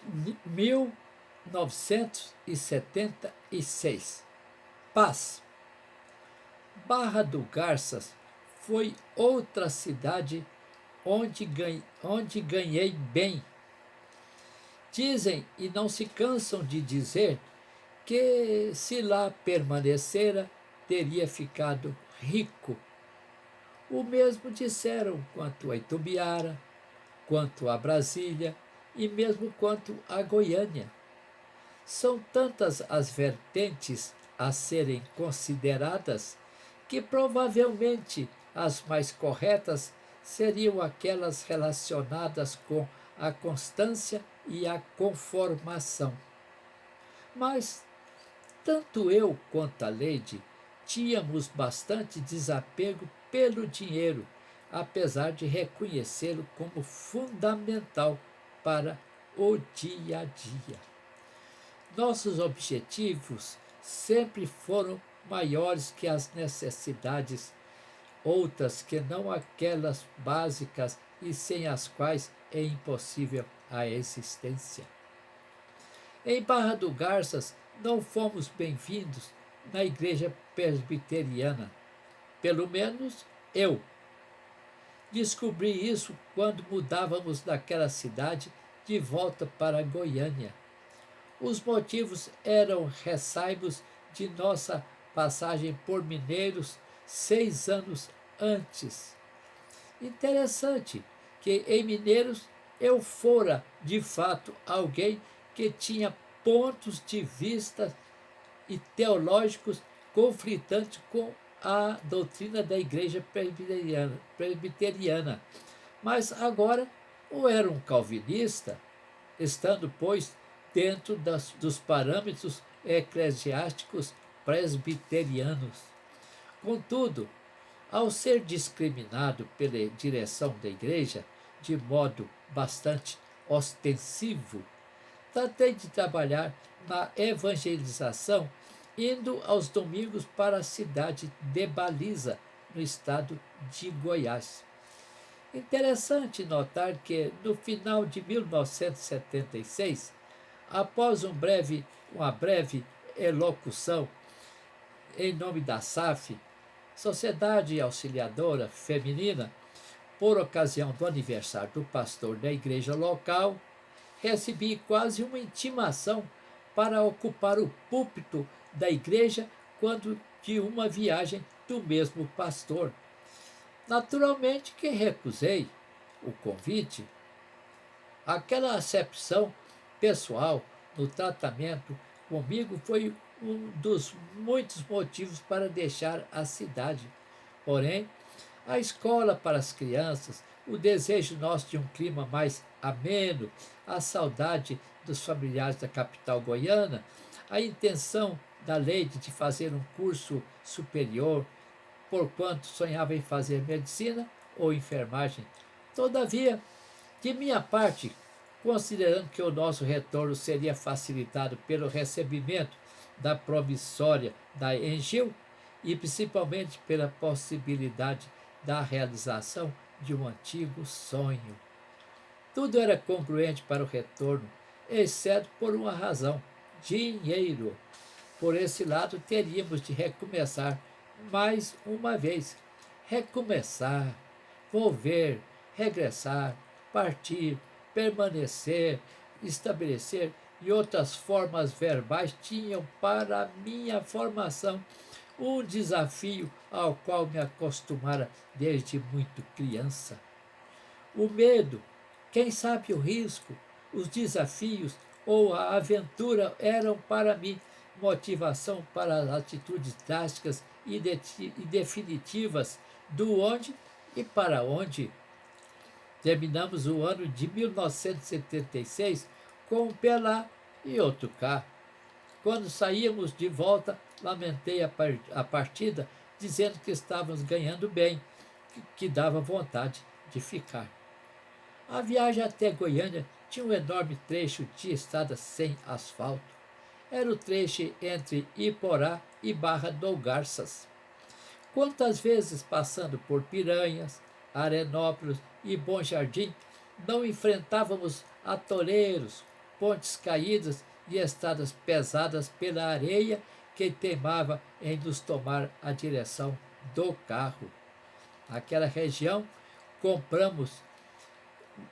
1976. Paz. Barra do Garças foi outra cidade onde ganhei bem. Dizem e não se cansam de dizer que se lá permanecera, teria ficado rico. O mesmo disseram quanto a Itumbiara, quanto a Brasília e mesmo quanto a Goiânia. São tantas as vertentes a serem consideradas que provavelmente as mais corretas seriam aquelas relacionadas com a constância e a conformação. Mas tanto eu quanto a Lady tínhamos bastante desapego pelo dinheiro, apesar de reconhecê-lo como fundamental para o dia a dia. Nossos objetivos sempre foram maiores que as necessidades, outras que não aquelas básicas e sem as quais é impossível a existência. Em Barra do Garças, não fomos bem-vindos na igreja presbiteriana. Pelo menos eu. Descobri isso quando mudávamos daquela cidade de volta para Goiânia. Os motivos eram ressaibos de nossa passagem por Mineiros 6 anos antes. Interessante que em Mineiros eu fora, de fato, alguém que tinha pontos de vista e teológicos conflitantes com a doutrina da igreja presbiteriana. Mas agora, ou era um calvinista, estando, pois, dentro dos parâmetros eclesiásticos presbiterianos. Contudo, ao ser discriminado pela direção da igreja, de modo bastante ostensivo, tratei de trabalhar na evangelização, indo aos domingos para a cidade de Baliza, no estado de Goiás. Interessante notar que, no final de 1976, após uma breve elocução em nome da SAF, Sociedade Auxiliadora Feminina, por ocasião do aniversário do pastor da igreja local, recebi quase uma intimação para ocupar o púlpito da igreja quando de uma viagem do mesmo pastor. Naturalmente que recusei o convite. Aquela acepção pessoal no tratamento comigo foi um dos muitos motivos para deixar a cidade. Porém, a escola para as crianças, o desejo nosso de um clima mais ameno, a saudade dos familiares da capital goiana, a intenção da Leide de fazer um curso superior, porquanto sonhava em fazer medicina ou enfermagem. Todavia, de minha parte, considerando que o nosso retorno seria facilitado pelo recebimento da promissória da Engil e principalmente pela possibilidade da realização de um antigo sonho. Tudo era congruente para o retorno, exceto por uma razão: dinheiro. Por esse lado, teríamos de recomeçar mais uma vez. Recomeçar, volver, regressar, partir, permanecer, estabelecer e outras formas verbais tinham para minha formação um desafio ao qual me acostumara desde muito criança. O medo, quem sabe o risco, os desafios ou a aventura eram para mim motivação para as atitudes drásticas e definitivas do onde e para onde. Terminamos o ano de 1976 com um pé lá e outro cá. Quando saíamos de volta, lamentei a partida, dizendo que estávamos ganhando bem, que dava vontade de ficar. A viagem até Goiânia tinha um enorme trecho de estrada sem asfalto. Era o trecho entre Iporá e Barra do Garças. Quantas vezes, passando por Piranhas, Arenópolis e Bom Jardim, não enfrentávamos atoleiros, pontes caídas e estradas pesadas pela areia que teimava em nos tomar a direção do carro. Naquela região, compramos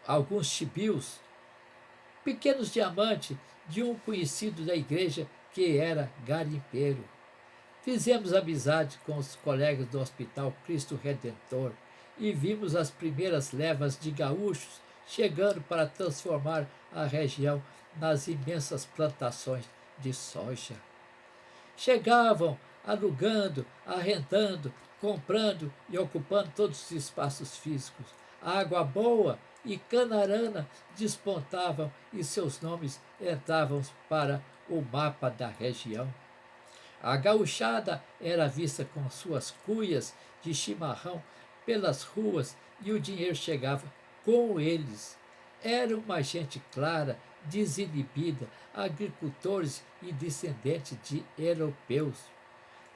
alguns chibios, pequenos diamantes, de um conhecido da igreja que era garimpeiro. Fizemos amizade com os colegas do Hospital Cristo Redentor e vimos as primeiras levas de gaúchos chegando para transformar a região nas imensas plantações de soja. Chegavam alugando, arrendando, comprando e ocupando todos os espaços físicos. A água boa e canarana despontavam e seus nomes entravam para o mapa da região. A gauchada era vista com suas cuias de chimarrão pelas ruas e o dinheiro chegava com eles. Era uma gente clara, desinibida, agricultores e descendentes de europeus.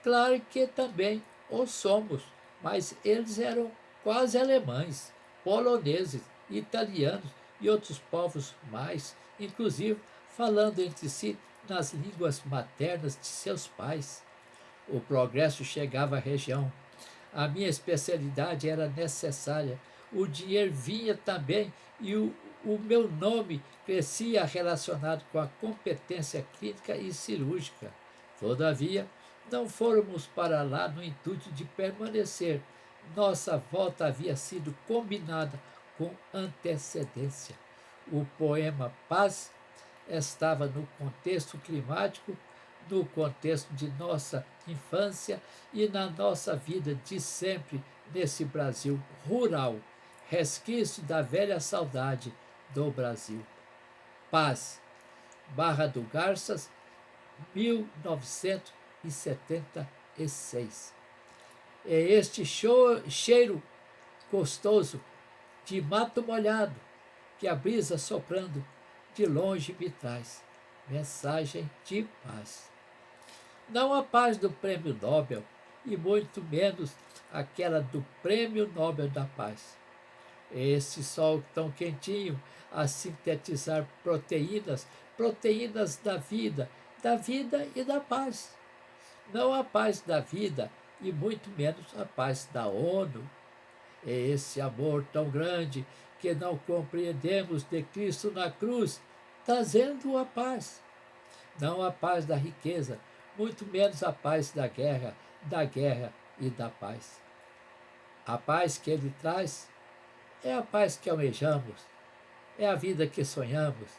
Claro que também o somos, mas eles eram quase alemães, poloneses, italianos e outros povos mais, inclusive falando entre si nas línguas maternas de seus pais. O progresso chegava à região. A minha especialidade era necessária. O dinheiro vinha também e o meu nome crescia relacionado com a competência clínica e cirúrgica. Todavia, não fôramos para lá no intuito de permanecer. Nossa volta havia sido combinada com antecedência. O poema Paz estava no contexto climático, no contexto de nossa infância e na nossa vida de sempre nesse Brasil rural, resquício da velha saudade do Brasil. Paz, Barra do Garças, 1976. É este cheiro gostoso de mato molhado que a brisa soprando de longe me traz. Mensagem de paz. Não a paz do Prêmio Nobel, e muito menos aquela do Prêmio Nobel da Paz. Esse sol tão quentinho a sintetizar proteínas, proteínas da vida e da paz. Não a paz da vida e muito menos a paz da ONU. É esse amor tão grande que não compreendemos de Cristo na cruz, trazendo a paz. Não a paz da riqueza, muito menos a paz da guerra e da paz. A paz que ele traz é a paz que almejamos, é a vida que sonhamos,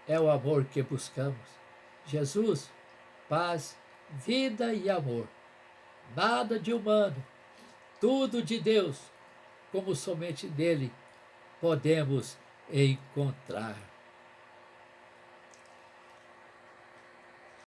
é o amor que buscamos. Jesus, paz, vida e amor. Nada de humano, tudo de Deus, como somente nele podemos encontrar.